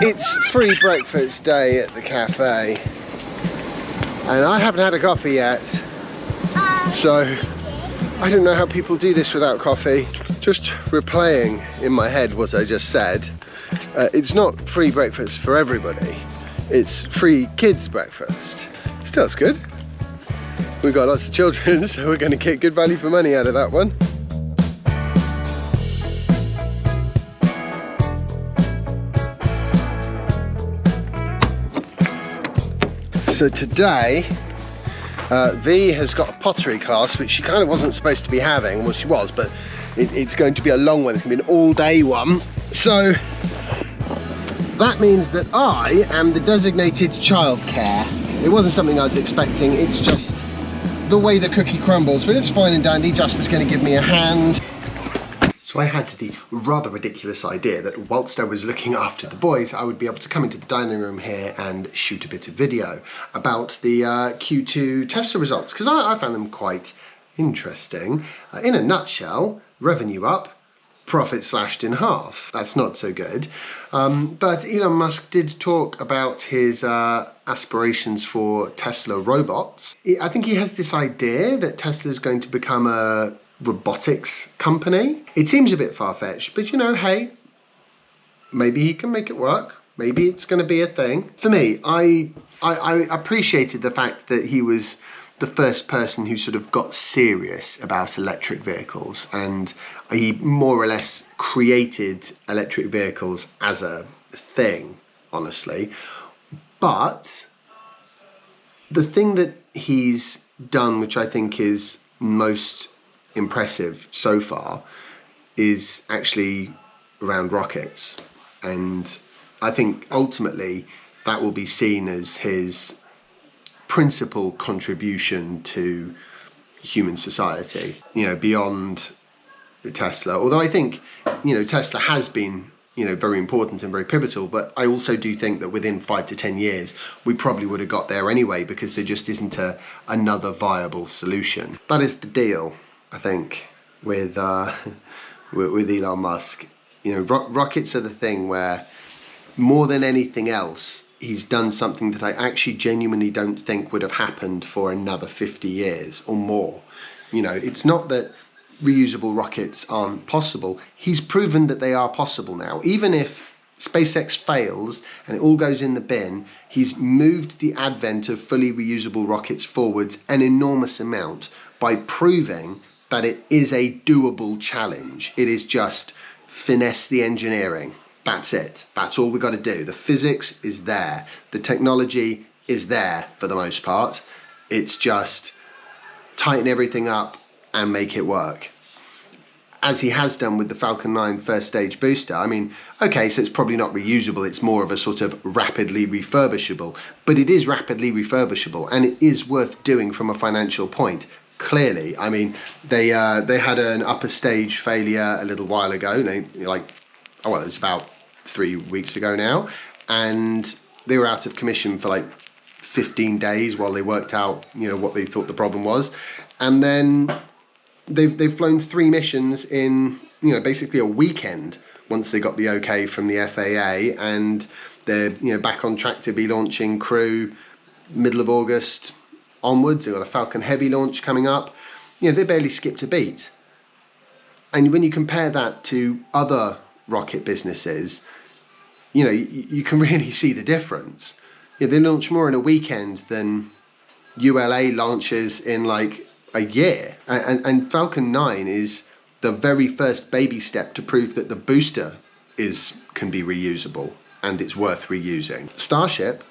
It's free breakfast day at the cafe, and I haven't had a coffee yet, so I don't know how people do this without coffee. Just replaying in my head what I just said, it's not free breakfast for everybody, it's free kids breakfast. Still, it's good. We've got lots of children, so we're going to get good value for money out of that one. So today, V has got a pottery class, which she kind of wasn't supposed to be having. Well, she was, but it's going to be a long one. It's going to be an all-day one. So that means that I am the designated childcare. It wasn't something I was expecting. It's just the way the cookie crumbles, but it's fine and dandy. Jasper's going to give me a hand. So I had the rather ridiculous idea that whilst I was looking after the boys, I would be able to come into the dining room here and shoot a bit of video about the Q2 Tesla results, because I found them quite interesting. In a nutshell, revenue up, profit slashed in half. That's not so good. But Elon Musk did talk about his aspirations for Tesla robots. I think he has this idea that Tesla is going to become a robotics company. It seems a bit far-fetched, but you know, hey, maybe he can make it work. Maybe it's going to be a thing. For me, I appreciated the fact that he was the first person who sort of got serious about electric vehicles, and he more or less created electric vehicles as a thing, honestly. But the thing that he's done, which I think is most impressive so far, is actually around rockets, and I think ultimately that will be seen as his principal contribution to human society, you know, beyond Tesla. Although I think, you know, Tesla has been, you know, very important and very pivotal, but I also do think that within 5 to 10 years we probably would have got there anyway, because there just isn't another viable solution. That is the deal, I think, with Elon Musk. You know, rockets are the thing where, more than anything else, he's done something that I actually genuinely don't think would have happened for another 50 years or more. You know, it's not that reusable rockets aren't possible. He's proven that they are possible now. Even if SpaceX fails and it all goes in the bin, he's moved the advent of fully reusable rockets forwards an enormous amount by proving that it is a doable challenge. It is just finesse the engineering. That's it. That's all we've got to do. The physics is there. The technology is there for the most part. It's just tighten everything up and make it work, as he has done with the Falcon 9 first stage booster. I mean, okay, so it's probably not reusable, it's more of a sort of rapidly refurbishable, but it is rapidly refurbishable, and it is worth doing from a financial point. Clearly, I mean, they had an upper stage failure a little while ago, it was about 3 weeks ago now, and they were out of commission for like 15 days while they worked out, you know, what they thought the problem was. And then they've flown 3 missions in, you know, basically a weekend once they got the okay from the FAA, and they're, you know, back on track to be launching Crew middle of August onwards. They've got a Falcon Heavy launch coming up. You know, they barely skipped a beat. And when you compare that to other rocket businesses, you know, you can really see the difference. You know, they launch more in a weekend than ULA launches in like a year. And Falcon 9 is the very first baby step to prove that the booster can be reusable and it's worth reusing. Starship,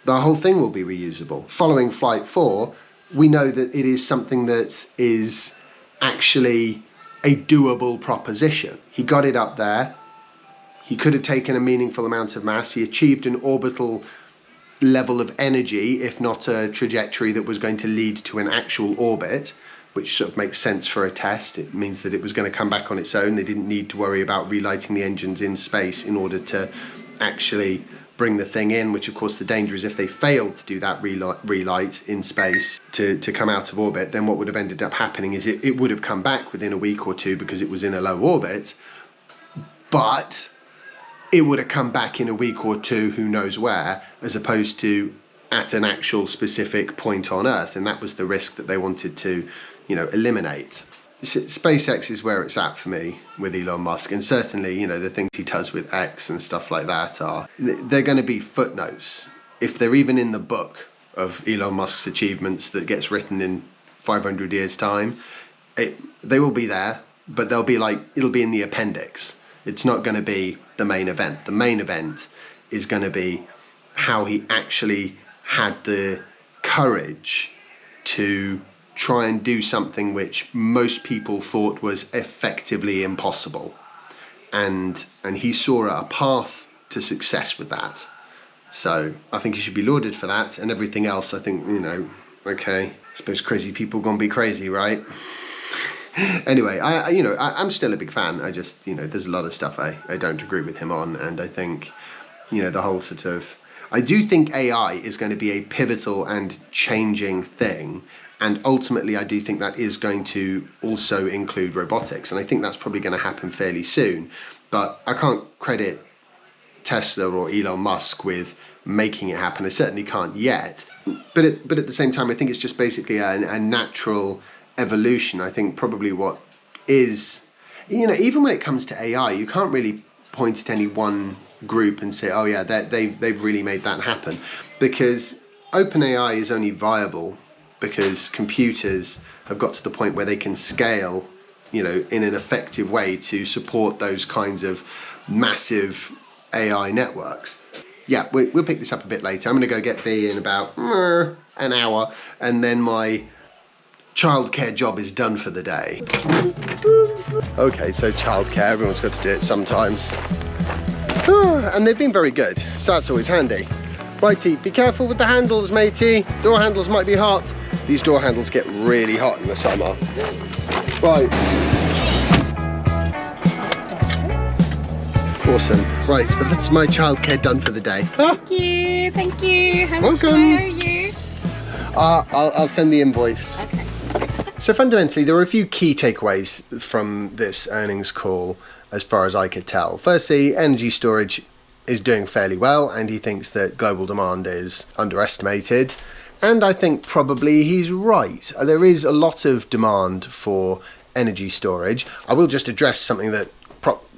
the whole thing will be reusable. Following Flight 4, we know that it is something that is actually a doable proposition. He got it up there. He could have taken a meaningful amount of mass. He achieved an orbital level of energy, if not a trajectory that was going to lead to an actual orbit, which sort of makes sense for a test. It means that it was going to come back on its own. They didn't need to worry about relighting the engines in space in order to actually bring the thing in, which of course the danger is if they failed to do that relight in space to come out of orbit, then what would have ended up happening is it would have come back within a week or two because it was in a low orbit. But it would have come back in a week or two, who knows where, as opposed to at an actual specific point on Earth. And that was the risk that they wanted to, eliminate. SpaceX is where it's at for me with Elon Musk, and certainly, the things he does with X and stuff like that they're going to be footnotes. If they're even in the book of Elon Musk's achievements that gets written in 500 years' time, they will be there, but it'll be in the appendix. It's not going to be the main event. The main event is going to be how he actually had the courage to try and do something which most people thought was effectively impossible. And he saw a path to success with that. So I think he should be lauded for that, and everything else, I think, okay, I suppose crazy people gonna be crazy, right? Anyway, I'm still a big fan. I just, there's a lot of stuff I don't agree with him on, and I think, the whole sort of, I do think AI is going to be a pivotal and changing thing, and ultimately I do think that is going to also include robotics, and I think that's probably going to happen fairly soon, but I can't credit Tesla or Elon Musk with making it happen. I certainly can't yet, but at the same time, I think it's just basically a natural evolution. I think probably what is, even when it comes to AI, you can't really point at any one group and say, oh yeah, they've really made that happen, because OpenAI is only viable because computers have got to the point where they can scale, in an effective way to support those kinds of massive AI networks. Yeah, we'll pick this up a bit later. I'm going to go get V in about an hour, and then my childcare job is done for the day. Okay, so childcare, everyone's got to do it sometimes. And they've been very good, so that's always handy. Righty, be careful with the handles, matey. Door handles might be hot. These door handles get really hot in the summer. Right. Awesome. Right, but that's my childcare done for the day. Thank you, thank you. How much Welcome. do I owe you? I'll send the invoice. Okay. So fundamentally, there were a few key takeaways from this earnings call, as far as I could tell. Firstly, energy storage is doing fairly well, and he thinks that global demand is underestimated. And I think probably he's right. There is a lot of demand for energy storage. I will just address something that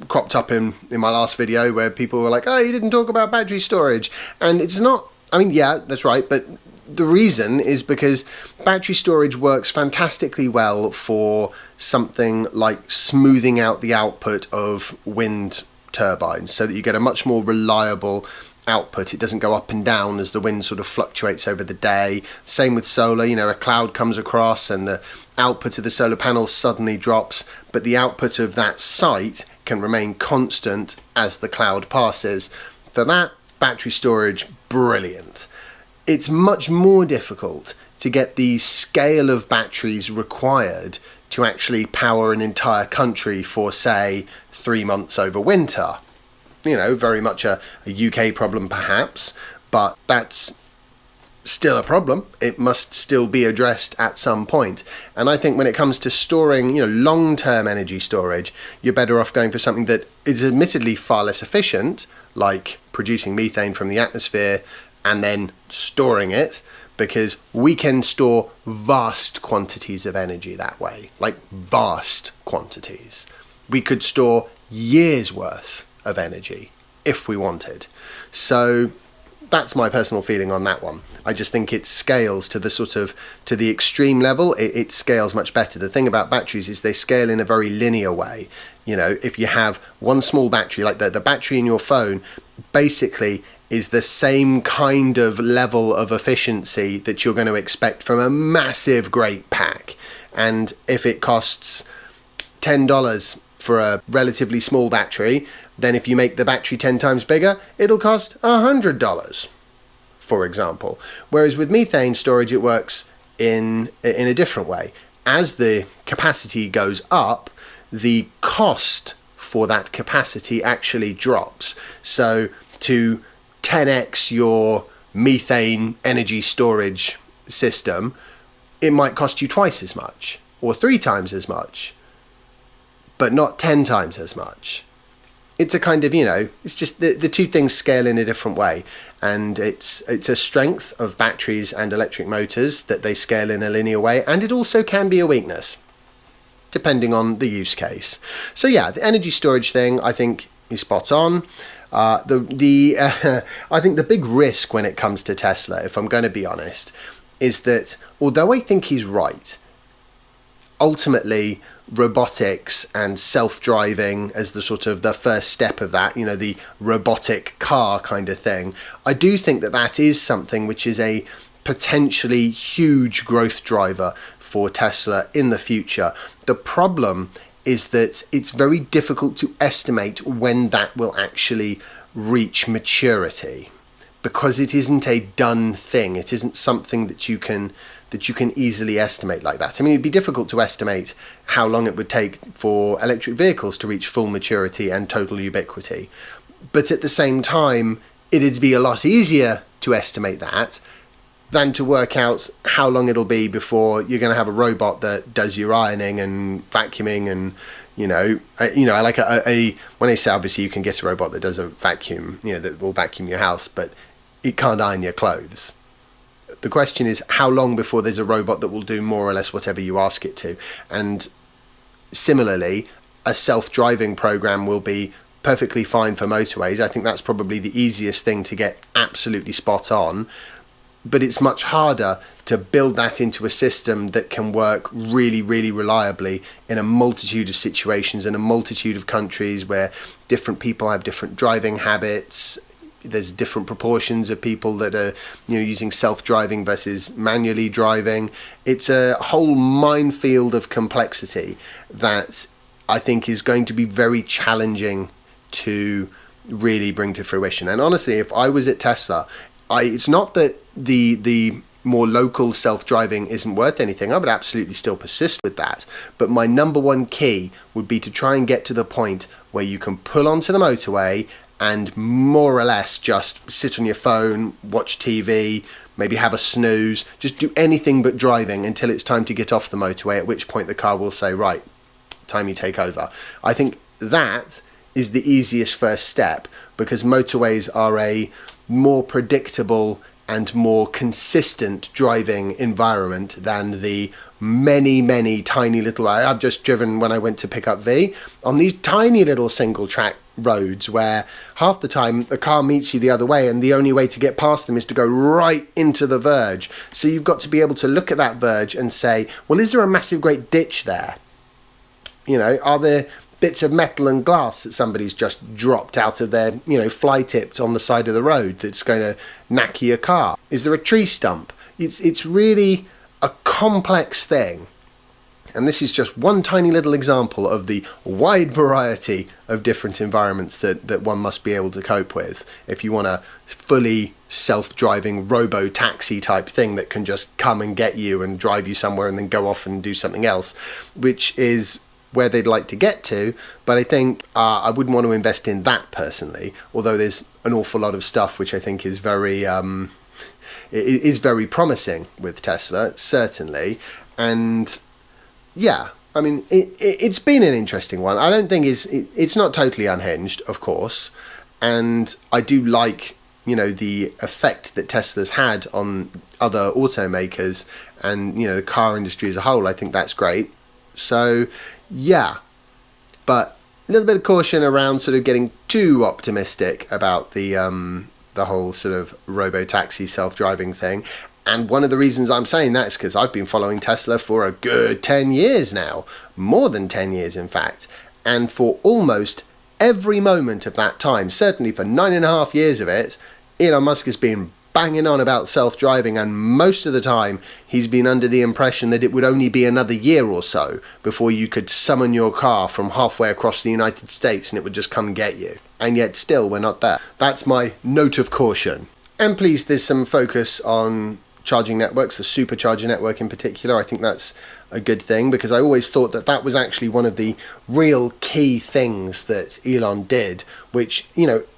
cropped up in my last video, where people were like, oh, you didn't talk about battery storage. And it's not, I mean, yeah, that's right, but the reason is because battery storage works fantastically well for something like smoothing out the output of wind turbines, so that you get a much more reliable output. It doesn't go up and down as the wind sort of fluctuates over the day. Same with solar, a cloud comes across and the output of the solar panel suddenly drops, but the output of that site can remain constant as the cloud passes. For that, battery storage, brilliant. It's much more difficult to get the scale of batteries required to actually power an entire country for, say, 3 months over winter. Very much a UK problem perhaps, but that's still a problem. It must still be addressed at some point. And I think when it comes to storing, long-term energy storage, you're better off going for something that is admittedly far less efficient, like producing methane from the atmosphere and then storing it, because we can store vast quantities of energy that way, like vast quantities. We could store years worth of energy if we wanted. So that's my personal feeling on that one. I just think it scales to the extreme level. It scales much better. The thing about batteries is they scale in a very linear way. If you have one small battery, like the battery in your phone, basically is the same kind of level of efficiency that you're going to expect from a massive great pack. And if it costs $10 for a relatively small battery, then if you make the battery 10 times bigger, it'll cost $100, for example. Whereas with methane storage, it works in a different way. As the capacity goes up, the cost for that capacity actually drops. So to 10x your methane energy storage system, it might cost you twice as much or 3 times as much, but not 10 times as much. it's a kind of, it's just the two things scale in a different way. And it's a strength of batteries and electric motors that they scale in a linear way, and it also can be a weakness, depending on the use case. So yeah, the energy storage thing, I think, is spot on. I think the big risk when it comes to Tesla, if I'm going to be honest, is that although I think he's right, ultimately robotics and self-driving as the sort of the first step of that, the robotic car kind of thing, I do think that is something which is a potentially huge growth driver for Tesla in the future. The problem is that it's very difficult to estimate when that will actually reach maturity, because it isn't a done thing. It isn't something that you can easily estimate like that. I mean, it'd be difficult to estimate how long it would take for electric vehicles to reach full maturity and total ubiquity. But at the same time, it'd be a lot easier to estimate that than to work out how long it'll be before you're going to have a robot that does your ironing and vacuuming and, like when I say obviously you can get a robot that does a vacuum, that will vacuum your house, but it can't iron your clothes. The question is how long before there's a robot that will do more or less whatever you ask it to. And similarly, a self-driving program will be perfectly fine for motorways. I think that's probably the easiest thing to get absolutely spot on. But it's much harder to build that into a system that can work really, really reliably in a multitude of situations, in a multitude of countries where different people have different driving habits. There's different proportions of people that are using self-driving versus manually driving. It's a whole minefield of complexity that I think is going to be very challenging to really bring to fruition. And honestly, if I was at Tesla, it's not that the more local self-driving isn't worth anything. I would absolutely still persist with that. But my number one key would be to try and get to the point where you can pull onto the motorway and more or less just sit on your phone, watch TV, maybe have a snooze, just do anything but driving until it's time to get off the motorway, at which point the car will say, right, time you take over. I think that is the easiest first step, because motorways are a more predictable and more consistent driving environment than the many tiny little... I've just driven, when I went to pick up V, on these tiny little single track roads where half the time the car meets you the other way and the only way to get past them is to go right into the verge. So you've got to be able to look at that verge and say, well, is there a massive great ditch there? Are there bits of metal and glass that somebody's just dropped out of their, fly tipped on the side of the road that's going to knack your car? Is there a tree stump? It's really a complex thing. And this is just one tiny little example of the wide variety of different environments that one must be able to cope with if you want a fully self-driving robo-taxi type thing that can just come and get you and drive you somewhere and then go off and do something else, which is where they'd like to get to. But I think I wouldn't want to invest in that personally, although there's an awful lot of stuff which I think is very promising with Tesla, certainly. And yeah, I mean, it's been an interesting one. I don't think it's not totally unhinged, of course, and I do like the effect that Tesla's had on other automakers and the car industry as a whole. I think that's great. So yeah, but a little bit of caution around sort of getting too optimistic about the whole sort of robo-taxi self-driving thing. And one of the reasons I'm saying that is because I've been following Tesla for a good 10 years now, more than 10 years in fact, and for almost every moment of that time, certainly for 9.5 years of it, Elon Musk has been banging on about self-driving, and most of the time he's been under the impression that it would only be another year or so before you could summon your car from halfway across the United States and it would just come get you. And yet still we're not there. That's my note of caution. And please, there's some focus on charging networks, the supercharger network in particular. I think that's a good thing, because I always thought that was actually one of the real key things that Elon did, which,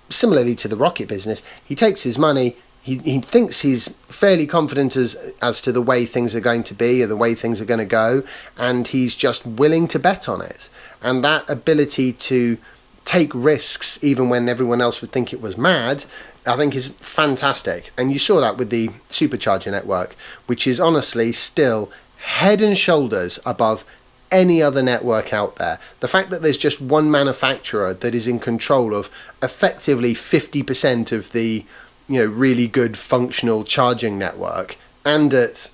similarly to the rocket business, he takes his money, he thinks he's fairly confident as to the way things are going to be and the way things are going to go, and he's just willing to bet on it. And that ability to take risks even when everyone else would think it was mad, I think is fantastic. And you saw that with the supercharger network, which is honestly still head and shoulders above any other network out there. The fact that there's just one manufacturer that is in control of effectively 50% of the, you know, really good functional charging network, and at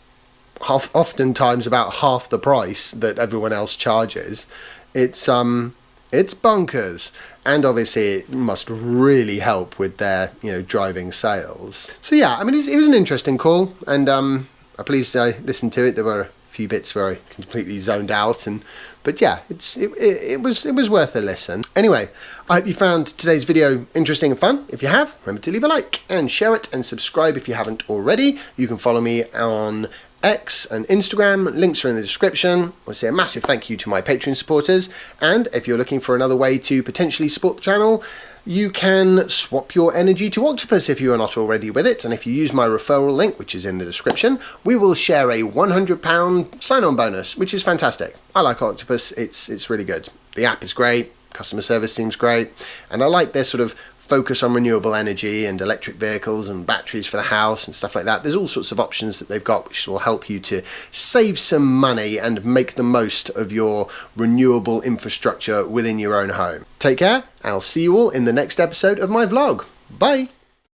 oftentimes about half the price that everyone else charges, it's bonkers. And obviously it must really help with their, you know, driving sales. So yeah, I mean, it was an interesting call, and I'm pleased I listened to it. There were a few bits where I completely zoned out, but yeah, it was worth a listen. Anyway, I hope you found today's video interesting and fun. If you have, remember to leave a like and share it, and subscribe if you haven't already. You can follow me on X and Instagram, links are in the description. I want to say a massive thank you to my Patreon supporters, and if you're looking for another way to potentially support the channel, you can swap your energy to Octopus if you are not already with it, and if you use my referral link, which is in the description, we will share a £100 sign-on bonus, which is fantastic. I like Octopus, it's really good. The app is great, customer service seems great, and I like their sort of focus on renewable energy and electric vehicles and batteries for the house and stuff like that. There's all sorts of options that they've got which will help you to save some money and make the most of your renewable infrastructure within your own home. Take care, and I'll see you all in the next episode of my vlog. Bye!